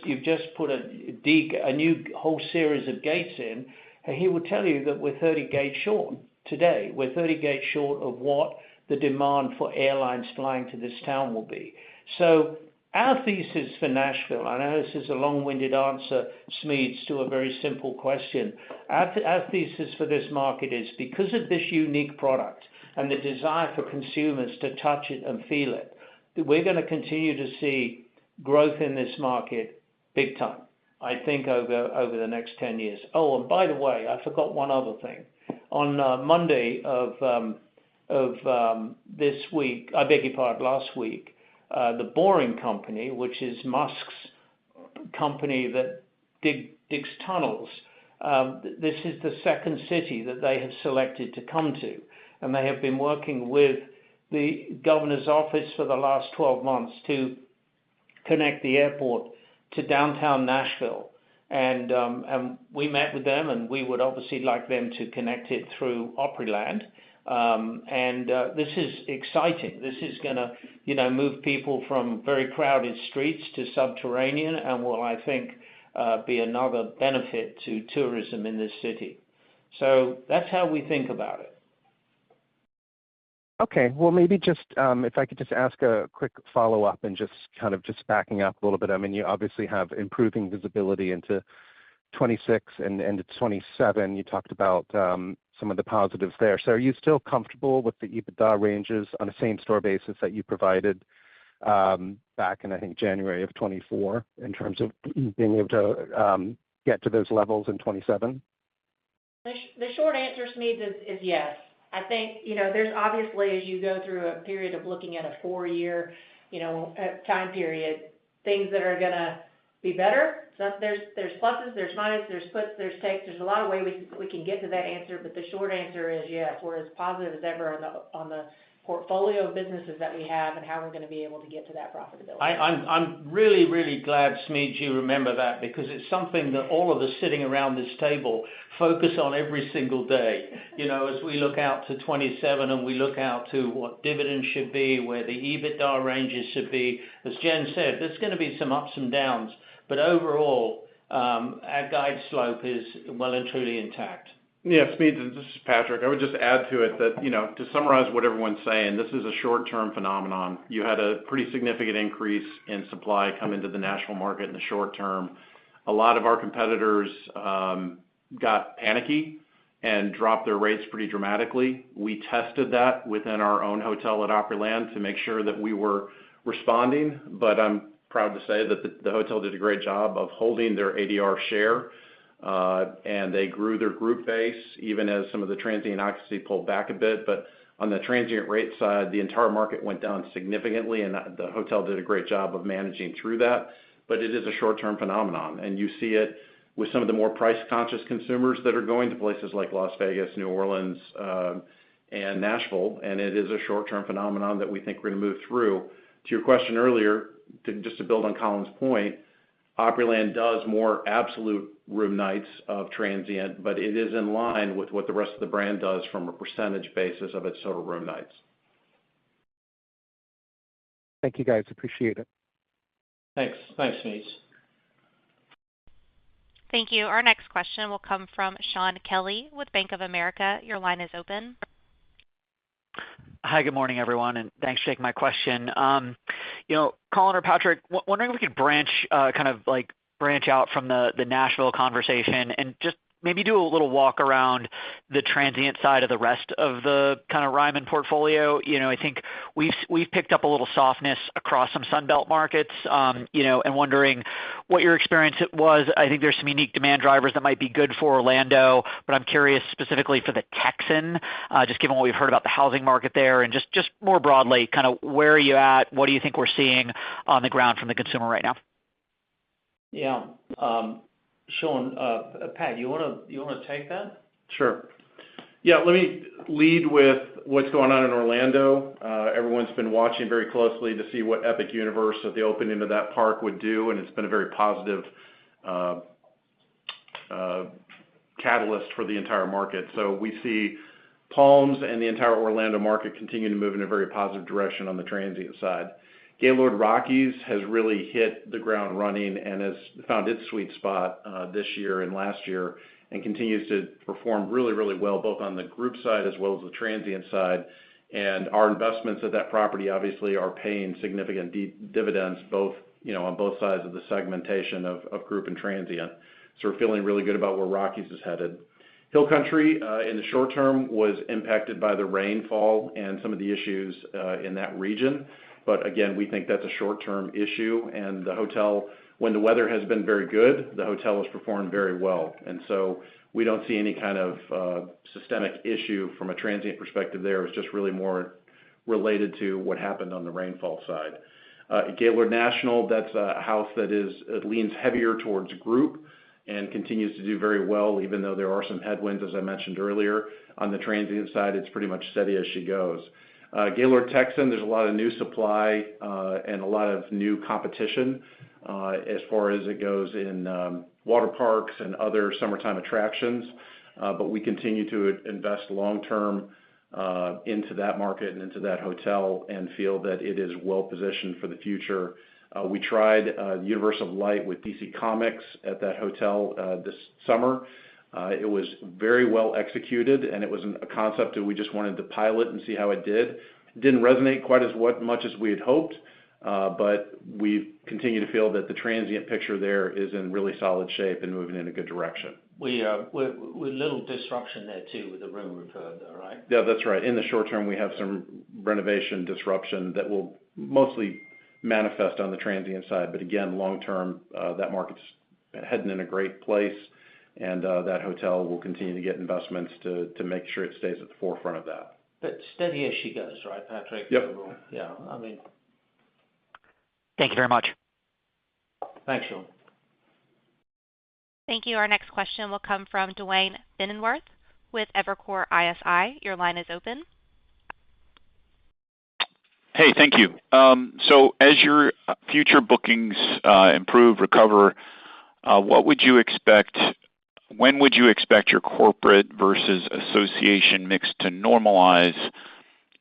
put a new whole series of gates in, and he will tell you that we're 30 gates short today. We're 30 gates short of what the demand for airlines flying to this town will be. So our thesis for Nashville, I know this is a long-winded answer, Smedes, to a very simple question. Our thesis for this market is because of this unique product and the desire for consumers to touch it and feel it, that we're going to continue to see growth in this market big time, I think, over the next 10 years. Oh, and by the way, I forgot one other thing. On Monday of this week, last week, the Boring Company, which is Musk's company that digs tunnels, this is the second city that they have selected to come to. And they have been working with the governor's office for the last 12 months to connect the airport to downtown Nashville. And we met with them, and we would obviously like them to connect it through Opryland. This is exciting. This is going to, move people from very crowded streets to subterranean, and will, I think, be another benefit to tourism in this city. So that's how we think about it. Okay, well, maybe just if I could just ask a quick follow-up and just backing up a little bit. I mean, you obviously have improving visibility into 26 and into 27. You talked about some of the positives there. So are you still comfortable with the EBITDA ranges on a same-store basis that you provided back in, I think, January of 24 in terms of being able to get to those levels in 27? The short answer, Smedes, is yes. I think, there's obviously, as you go through a period of looking at a 4-year, time period, things that are going to be better. So there's pluses, there's minuses, there's puts, there's takes. There's a lot of ways we can get to that answer, but the short answer is yes. We're as positive as ever on the portfolio of businesses that we have and how we're going to be able to get to that profitability. I'm really, really glad, Smedes, you remember that, because it's something that all of us sitting around this table focus on every single day. As we look out to 27 and we look out to what dividends should be, where the EBITDA ranges should be. As Jen said, there's going to be some ups and downs, but overall, our guide slope is well and truly intact. Yeah, Smedes, this is Patrick. I would just add to it that, to summarize what everyone's saying, this is a short-term phenomenon. You had a pretty significant increase in supply come into the Nashville market in the short term. A lot of our competitors got panicky and dropped their rates pretty dramatically. We tested that within our own hotel at Opryland to make sure that we were responding, but I'm proud to say that the hotel did a great job of holding their ADR share and they grew their group base even as some of the transient occupancy pulled back a bit. But on the transient rate side, the entire market went down significantly, and the hotel did a great job of managing through that. But it is a short-term phenomenon, and you see it with some of the more price-conscious consumers that are going to places like Las Vegas, New Orleans, and Nashville, and it is a short-term phenomenon that we think we're going to move through. To your question earlier, just to build on Colin's point, Opryland does more absolute room nights of transient, but it is in line with what the rest of the brand does from a percentage basis of its total room nights. Thank you, guys. Appreciate it. Thanks, Mies. Thank you. Our next question will come from Shaun Kelley with Bank of America. Your line is open. Hi, good morning, everyone, and thanks for taking my question. Colin or Patrick, wondering if we could branch out from the Nashville conversation and just maybe do a little walk around the transient side of the rest of the kind of Ryman portfolio. I think we've picked up a little softness across some Sunbelt markets, and wondering what your experience was. I think there's some unique demand drivers that might be good for Orlando, but I'm curious specifically for the Texan, just given what we've heard about the housing market there, and just more broadly, kind of where are you at? What do you think we're seeing on the ground from the consumer right now? Yeah. Sean, Pat, you want to take that? Sure. Yeah, let me lead with what's going on in Orlando. Everyone's been watching very closely to see what Epic Universe at the opening of that park would do, and it's been a very positive catalyst for the entire market. So we see Palms and the entire Orlando market continuing to move in a very positive direction on the transient side. Gaylord Rockies has really hit the ground running and has found its sweet spot this year and last year, and continues to perform really, really well, both on the group side as well as the transient side. And our investments at that property obviously are paying significant dividends, both on both sides of the segmentation of group and transient. So we're feeling really good about where Rockies is headed. Hill Country in the short term was impacted by the rainfall and some of the issues in that region. But again, we think that's a short-term issue, and the hotel, when the weather has been very good, the hotel has performed very well. And so we don't see any kind of systemic issue from a transient perspective there. It's just really more related to what happened on the rainfall side. At Gaylord National, that's a house that leans heavier towards group and continues to do very well, even though there are some headwinds, as I mentioned earlier. On the transient side, it's pretty much steady as she goes. Gaylord Texan, there's a lot of new supply and a lot of new competition as far as it goes in water parks and other summertime attractions. But we continue to invest long-term into that market and into that hotel and feel that it is well-positioned for the future. We tried Universal Light with DC Comics at that hotel this summer. It was very well executed, and it was a concept that we just wanted to pilot and see how it did. It didn't resonate quite as much as we had hoped, but we continue to feel that the transient picture there is in really solid shape and moving in a good direction. We're a little disruption there too with the room refurb, though, right? Yeah, that's right. In the short term, we have some renovation disruption that will mostly manifest on the transient side. But again, long term, that market's heading in a great place. And that hotel will continue to get investments to make sure it stays at the forefront of that. But steady as she goes, right, Patrick? Yep. Yeah, Thank you very much. Thanks, Sean. Thank you. Our next question will come from Duane Pfennigwerth with Evercore ISI. Your line is open. Hey, thank you. So as your future bookings improve, recover, what would you expect? When would you expect your corporate versus association mix to normalize?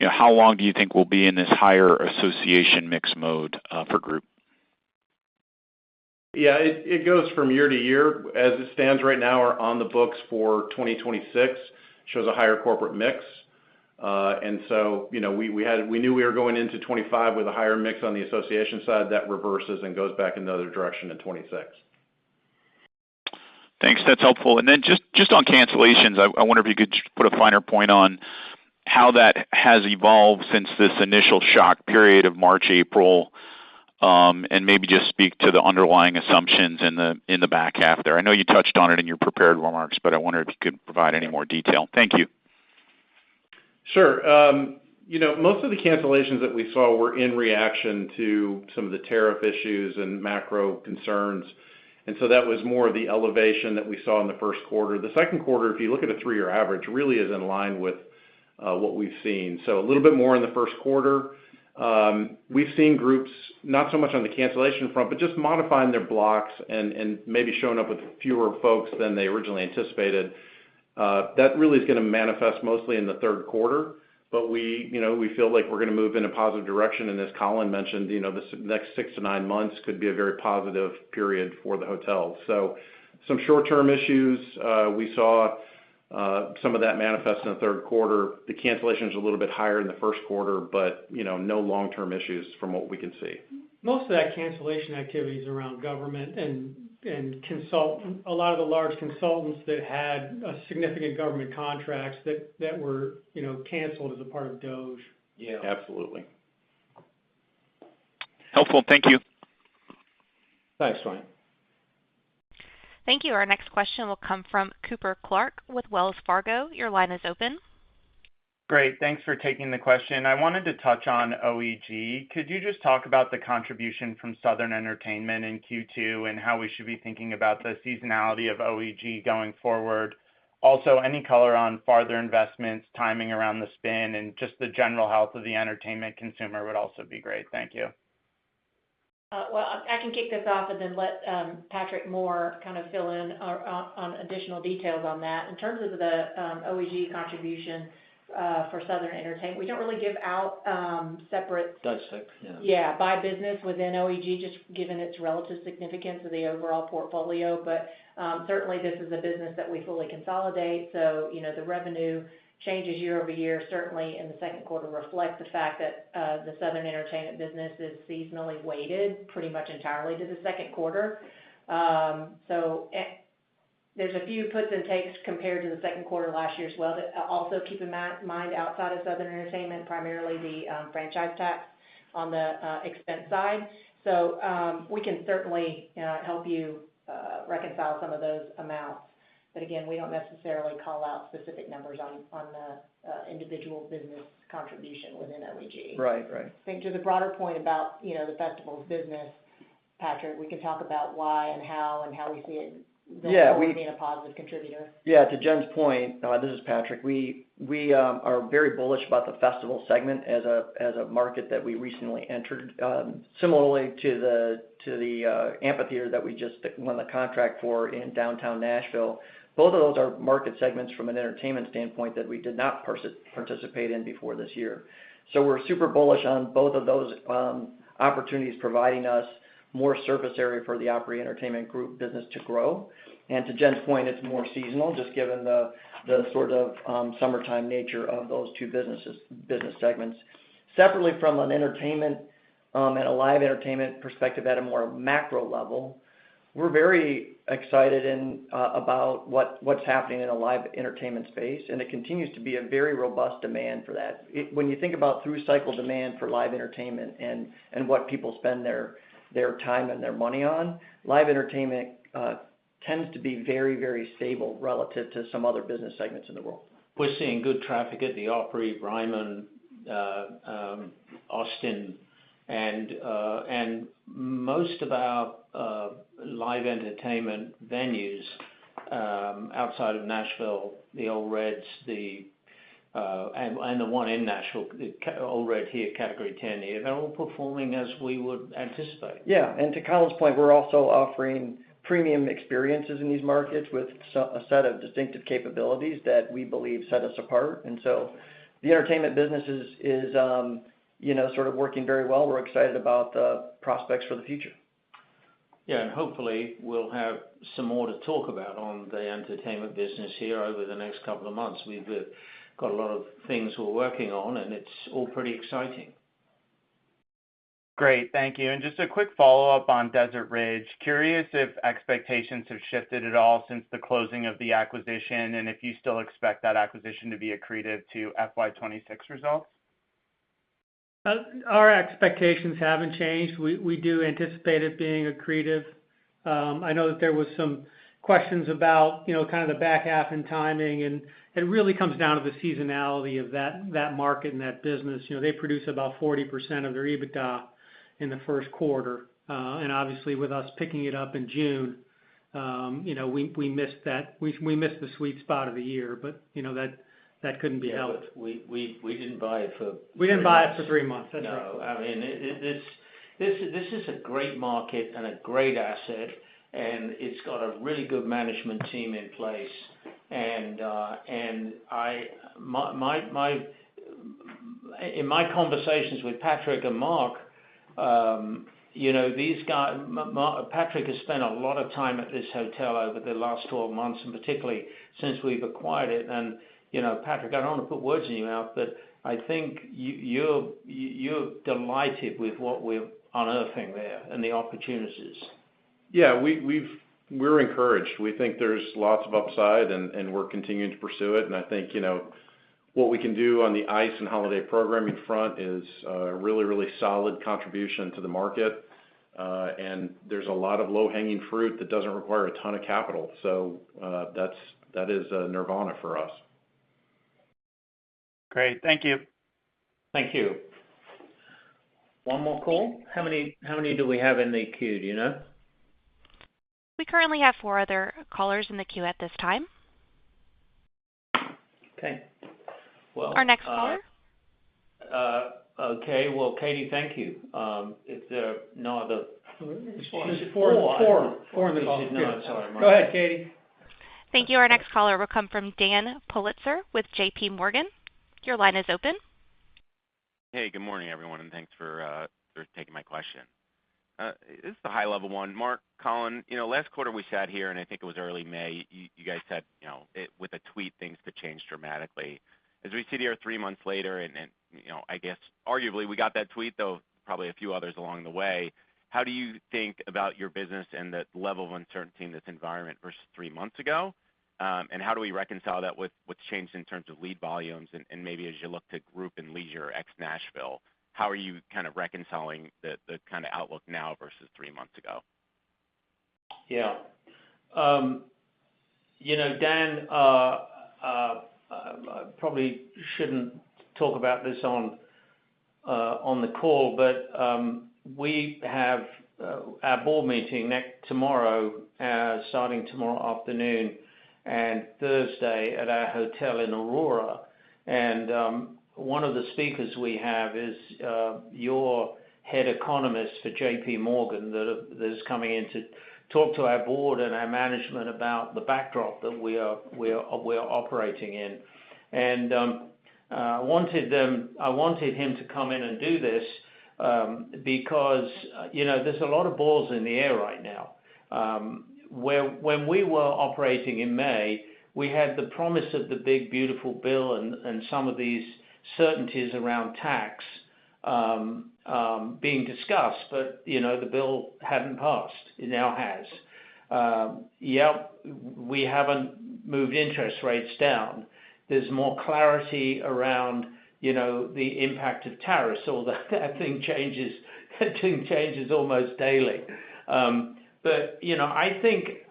How long do you think we'll be in this higher association mix mode for group? Yeah, it goes from year to year. As it stands right now, we're on the books for 2026, shows a higher corporate mix. And so, we knew we were going into 25 with a higher mix on the association side. That reverses and goes back in the other direction in 26. Thanks. That's helpful. And then just on cancellations, I wonder if you could put a finer point on how that has evolved since this initial shock period of March, April. and maybe just speak to the underlying assumptions in the back half there. I know you touched on it in your prepared remarks, but I wonder if you could provide any more detail. Thank you. Sure. Most of the cancellations that we saw were in reaction to some of the tariff issues and macro concerns. And so that was more of the elevation that we saw in the first quarter. The second quarter, if you look at a 3-year average, really is in line with what we've seen. So a little bit more in the first quarter. We've seen groups, not so much on the cancellation front, but just modifying their blocks and maybe showing up with fewer folks than they originally anticipated. That really is going to manifest mostly in the third quarter. But we feel like we're going to move in a positive direction. And as Colin mentioned, this next 6 to 9 months could be a very positive period for the hotels. So some short-term issues, we saw some of that manifest in the third quarter. The cancellations are a little bit higher in the first quarter, but, no long-term issues from what we can see. Most of that cancellation activity is around government and consultant. A lot of the large consultants that had significant government contracts that were, canceled as a part of DOGE. Yeah, absolutely. Helpful. Thank you. Thanks, Ryan. Thank you. Our next question will come from Cooper Clark with Wells Fargo. Your line is open. Great. Thanks for taking the question. I wanted to touch on OEG. Could you just talk about the contribution from Southern Entertainment in Q2 and how we should be thinking about the seasonality of OEG going forward? Also, any color on farther investments, timing around the spin, and just the general health of the entertainment consumer would also be great. Thank you. Well, I can kick this off and then let Patrick Moore kind of fill in on additional details on that. In terms of the OEG contribution for Southern Entertainment, we don't really give out separate. Dissect, yeah. Yeah, by business within OEG, just given its relative significance of the overall portfolio. But certainly this is a business that we fully consolidate. So, the revenue changes year over year, certainly in the second quarter, reflect the fact that the Southern Entertainment business is seasonally weighted pretty much entirely to the second quarter. There's a few puts and takes compared to the second quarter last year as well. That also keep in mind outside of Southern Entertainment, primarily the franchise tax on the expense side. So we can certainly help you reconcile some of those amounts. But again, we don't necessarily call out specific numbers on the individual business contribution within OEG. Right. I think to the broader point about, the festivals business, Patrick, we can talk about why and how we see it being a positive contributor. Yeah, to Jen's point, this is Patrick. We are very bullish about the festival segment as a market that we recently entered. Similarly to the amphitheater that we just won the contract for in downtown Nashville. Both of those are market segments from an entertainment standpoint that we did not participate in before this year. So we're super bullish on both of those opportunities, providing us more surface area for the Opry Entertainment Group business to grow. And to Jen's point, it's more seasonal, just given the sort of summertime nature of those two business segments. Separately, from an entertainment and a live entertainment perspective at a more macro level, we're very excited about what's happening in a live entertainment space, and it continues to be a very robust demand for that. When you think about through-cycle demand for live entertainment and what people spend their time and their money on, live entertainment tends to be very, very stable relative to some other business segments in the world. We're seeing good traffic at the Opry, Ryman, Austin, and most of our live entertainment venues outside of Nashville, the Old Reds, and the one in Nashville, the Old Red here, Category 10 here, they're all performing as we would anticipate. Yeah, and to Colin's point, we're also offering premium experiences in these markets with a set of distinctive capabilities that we believe set us apart. And so the entertainment business is sort of working very well. We're excited about the prospects for the future. Yeah, and hopefully we'll have some more to talk about on the entertainment business here over the next couple of months. We've got a lot of things we're working on, and it's all pretty exciting. Great, thank you. And just a quick follow-up on Desert Ridge. Curious if expectations have shifted at all since the closing of the acquisition, and if you still expect that acquisition to be accretive to FY26 results? Our expectations haven't changed. We do anticipate it being accretive. I know that there was some questions about, kind of the back half and timing, and it really comes down to the seasonality of that market and that business. They produce about 40% of their EBITDA in the first quarter. And obviously with us picking it up in June, we missed that. We missed the sweet spot of the year, but, that couldn't be helped. But we didn't buy it for. We didn't buy it for 3 months. That's right. No, I mean, this is a great market and a great asset, and it's got a really good management team in place. And in my conversations with Patrick and Mark, these guys, Patrick has spent a lot of time at this hotel over the last 12 months, and particularly since we've acquired it. And Patrick, I don't want to put words in your mouth, but I think you're delighted with what we're unearthing there and the opportunities. Yeah, we're encouraged. We think there's lots of upside, and we're continuing to pursue it. And I think what we can do on the ICE and holiday programming front is a really, really solid contribution to the market. And there's a lot of low-hanging fruit that doesn't require a ton of capital. So that is nirvana for us. Great. Thank you. Thank you. One more call? How many do we have in the queue, do you know? We currently have 4 other callers in the queue at this time. Okay. Well, our next caller? Okay. Well, Katie, thank you. If there are no other... There's four in the call. No, sorry, Mark. Go ahead, Katie. Thank you. Our next caller will come from Dan Pulitzer with J.P. Morgan. Your line is open. Hey, good morning, everyone, and thanks for taking my question. This is a high-level one. Mark, Colin, last quarter we sat here, and I think it was early May, you guys said, with a tweet, things could change dramatically. As we sit here 3 months later, and I guess arguably we got that tweet, though probably a few others along the way. How do you think about your business and the level of uncertainty in this environment versus 3 months ago? And how do we reconcile that with what's changed in terms of lead volumes and maybe as you look to group and leisure ex-Nashville, how are you kind of reconciling the kind of outlook now versus 3 months ago? Yeah. Dan, I probably shouldn't talk about this on the call, but we have our board meeting tomorrow, starting tomorrow afternoon and Thursday at our hotel in Aurora. And one of the speakers we have is your head economist for J.P. Morgan that is coming in to talk to our board and our management about the backdrop that we are operating in. And I wanted him to come in and do this because there's a lot of balls in the air right now. When we were operating in May, we had the promise of the big beautiful bill and some of these certainties around tax being discussed, but the bill hadn't passed. It now has. We haven't moved interest rates down. There's more clarity around the impact of tariffs, although that thing changes almost daily. But I think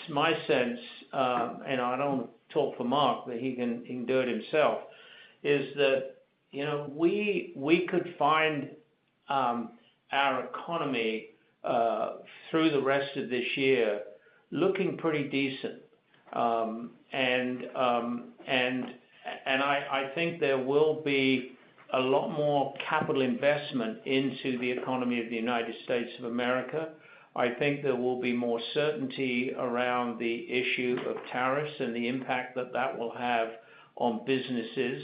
my sense, and I don't want to talk for Mark, but he can do it himself, is that we could find our economy through the rest of this year looking pretty decent, and I think there will be a lot more capital investment into the economy of the United States of America. I think there will be more certainty around the issue of tariffs and the impact that will have on businesses.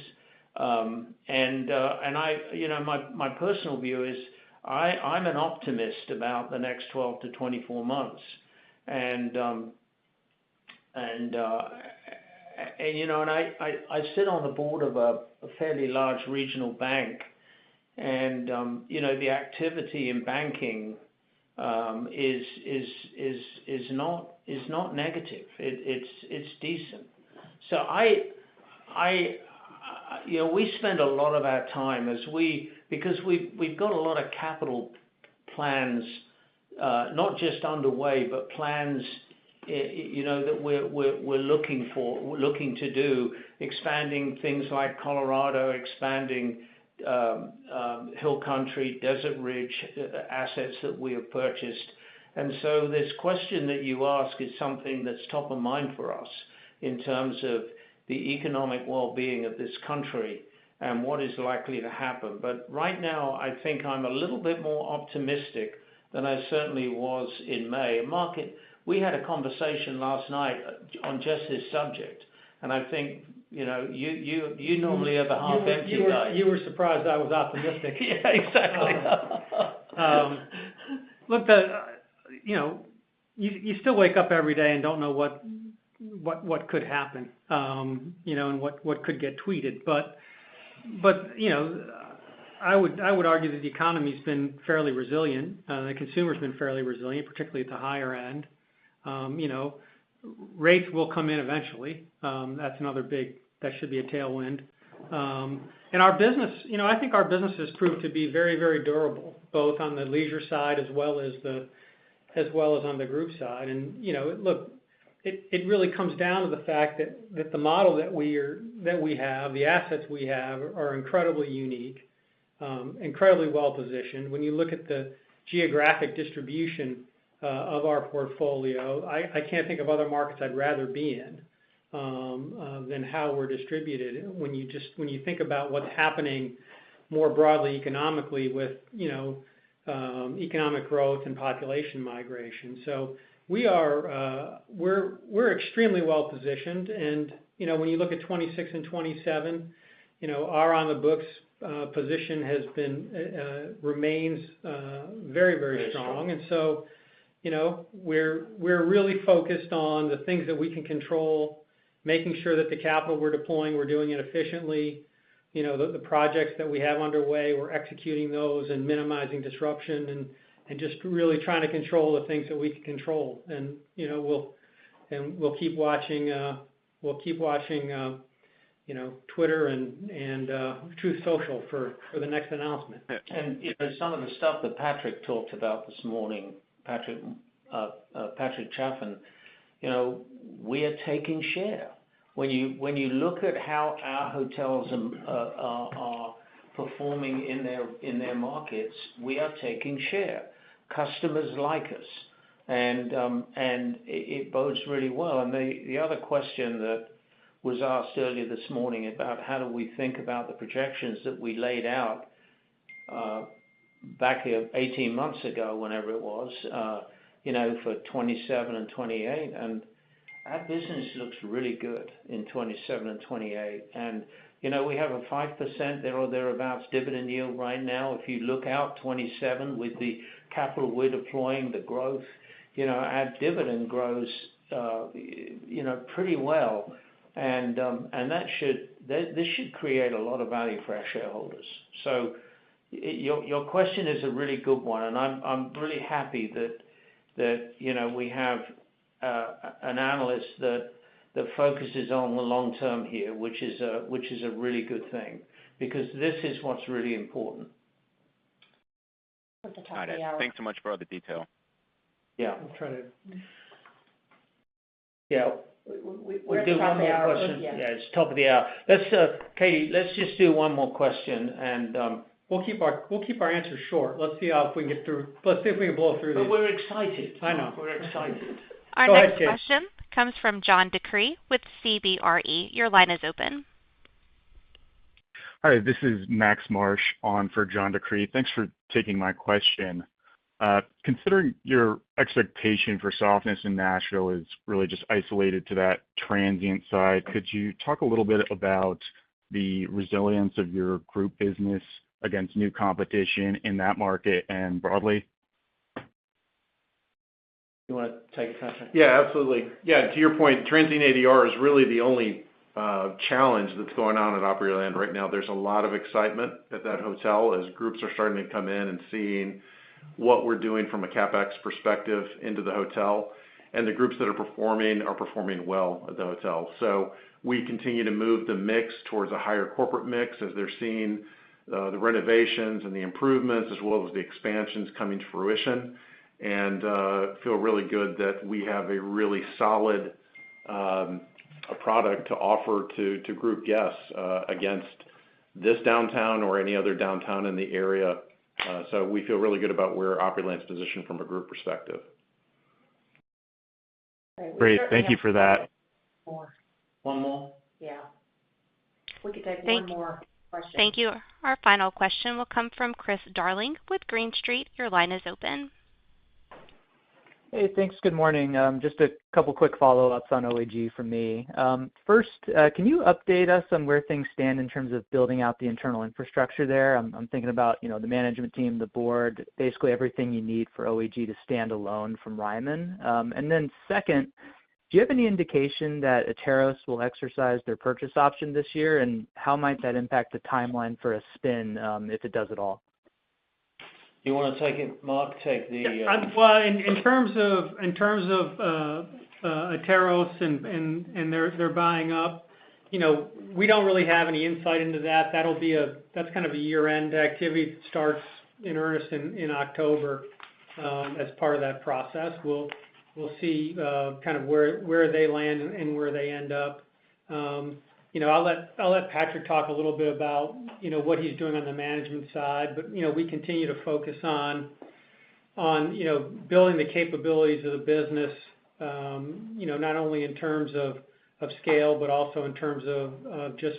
And my personal view is I'm an optimist about the next 12 to 24 months, and I sit on the board of a fairly large regional bank, and the activity in banking is not negative. It's decent. So I we spend a lot of our time because we've got a lot of capital plans, not just underway, but plans, that we're looking to do, expanding things like Colorado, expanding Hill Country, Desert Ridge assets that we have purchased. And so this question that you ask is something that's top of mind for us in terms of the economic well-being of this country and what is likely to happen. But right now, I think I'm a little bit more optimistic than I certainly was in May. We had a conversation last night on just this subject, and I think you normally are the half-empty guy. You were surprised I was optimistic. Yeah, exactly. Look, you still wake up every day and don't know what could happen, and what could get tweeted. But I would argue that the economy's been fairly resilient. The consumer's been fairly resilient, particularly at the higher end. Rates will come in eventually. That should be a tailwind. And our business, I think our business has proved to be very, very durable, both on the leisure side as well as on the group side. And look, it really comes down to the fact that the model that we have, the assets we have, are incredibly unique, incredibly well positioned. When you look at the geographic distribution of our portfolio, I can't think of other markets I'd rather be in than how we're distributed. When you think about what's happening more broadly economically with economic growth and population migration, so we're extremely well positioned. And when you look at 26 and 27, our on the books position remains very, very strong. And so we're really focused on the things that we can control, making sure that the capital we're deploying, we're doing it efficiently. The projects that we have underway, we're executing those and minimizing disruption and just really trying to control the things that we can control. And we'll keep watching Twitter and Truth Social for the next announcement. And some of the stuff that Patrick talked about this morning, Patrick Chaffin, we are taking share. When you look at how our hotels are performing in their markets, we are taking share. Customers like us, and it bodes really well. And the other question that was asked earlier this morning about how do we think about the projections that we laid out back here 18 months ago, whenever it was, for 27 and 28, and our business looks really good in 27 and 28. And we have a 5% there or thereabouts dividend yield right now. If you look out 27 with the capital we're deploying, the growth, our dividend grows, pretty well. And this should create a lot of value for our shareholders. So your question is a really good one, and I'm really happy that we have an analyst that focuses on the long term here, which is a really good thing, because this is what's really important. At the top Got of it. the hour. Thanks so much for all the detail. Yeah. We'll try to. Yeah. We'll do one more question. Yeah, it's top of the hour. Let's, Katie, let's just do one more question, and we'll keep our answers short. Let's see if we can get through. Let's see if we can blow through these. But we're excited. I know. We're excited. Our Go next ahead, question comes from John DeCree with CBRE. Your line is open. Hi, this is Max Marsh on for John DeCree. Thanks for taking my question. Considering your expectation for softness in Nashville is really just isolated to that transient side, could you talk a little bit about the resilience of your group business against new competition in that market and broadly? You want to take it, Patrick? Yeah, absolutely. Yeah, to your point, transient ADR is really the only challenge that's going on at Opryland right now. There's a lot of excitement at that hotel as groups are starting to come in and seeing what we're doing from a CapEx perspective into the hotel. and the groups that are performing well at the hotel. So we continue to move the mix towards a higher corporate mix as they're seeing the renovations and the improvements as well as the expansions coming to fruition, and feel really good that we have a really solid a product to offer to group guests against this downtown or any other downtown in the area. So we feel really good about where Opryland's positioned from a group perspective. Great. Thank you for that. One more? Yeah. We could take one more question. Thank you. Our final question will come from Chris Darling with Green Street. Your line is open. Hey, thanks. Good morning. Just a couple quick follow-ups on OAG from me. First, can you update us on where things stand in terms of building out the internal infrastructure there? I'm thinking about, the management team, the board, basically everything you need for OAG to stand alone from Ryman. And then second, do you have any indication that Ateros will exercise their purchase option this year, and how might that impact the timeline for a spin, if it does at all? You want to take it, Mark? Take the. Well, in terms of Ateros and their buying up, we don't really have any insight into that. That's kind of a year-end activity that starts in earnest in October. As part of that process, we'll see kind of where they land and where they end up. I'll let Patrick talk a little bit about what he's doing on the management side, but we continue to focus on building the capabilities of the business, not only in terms of scale, but also in terms of just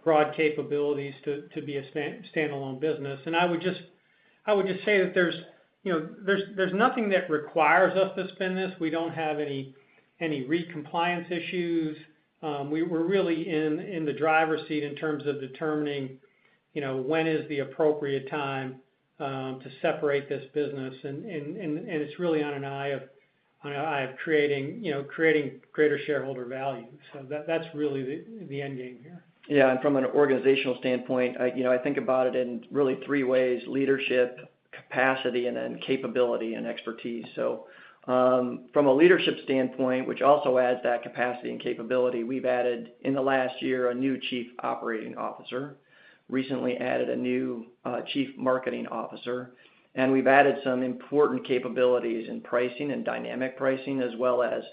broad capabilities to be a standalone business. And I would just say that there's nothing that requires us to spin this. We don't have any REIT compliance issues. We're really in the driver's seat in terms of determining, when is the appropriate time to separate this business, and it's really on an eye of creating greater shareholder value. So that's really the end game here. Yeah, and from an organizational standpoint, I think about it in really three ways: leadership, capacity, and then capability and expertise. So from a leadership standpoint, which also adds that capacity and capability, we've added in the last year a new chief operating officer, recently added a new chief marketing officer, and we've added some important capabilities in pricing and dynamic pricing, as well as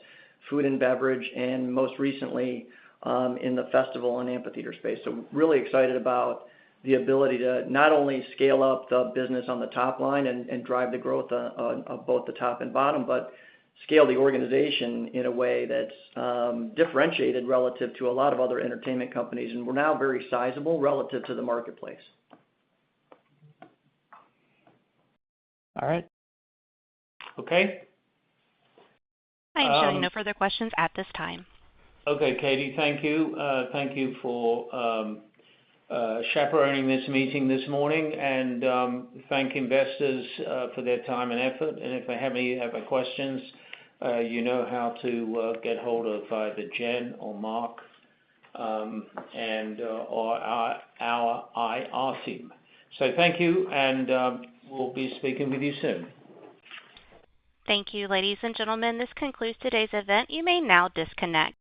food and beverage, and most recently in the festival and amphitheater space. So really excited about the ability to not only scale up the business on the top line and drive the growth of both the top and bottom, but scale the organization in a way that's differentiated relative to a lot of other entertainment companies. And we're now very sizable relative to the marketplace. All right. Okay. I am showing no further questions at this time. Okay, Katie, thank you. Thank you for chaperoning this meeting this morning, and thank investors for their time and effort. And if they have any other questions, you know how to get hold of either Jen or Mark or our IR team. So thank you, and we'll be speaking with you soon. Thank you, ladies and gentlemen. This concludes today's event. You may now disconnect.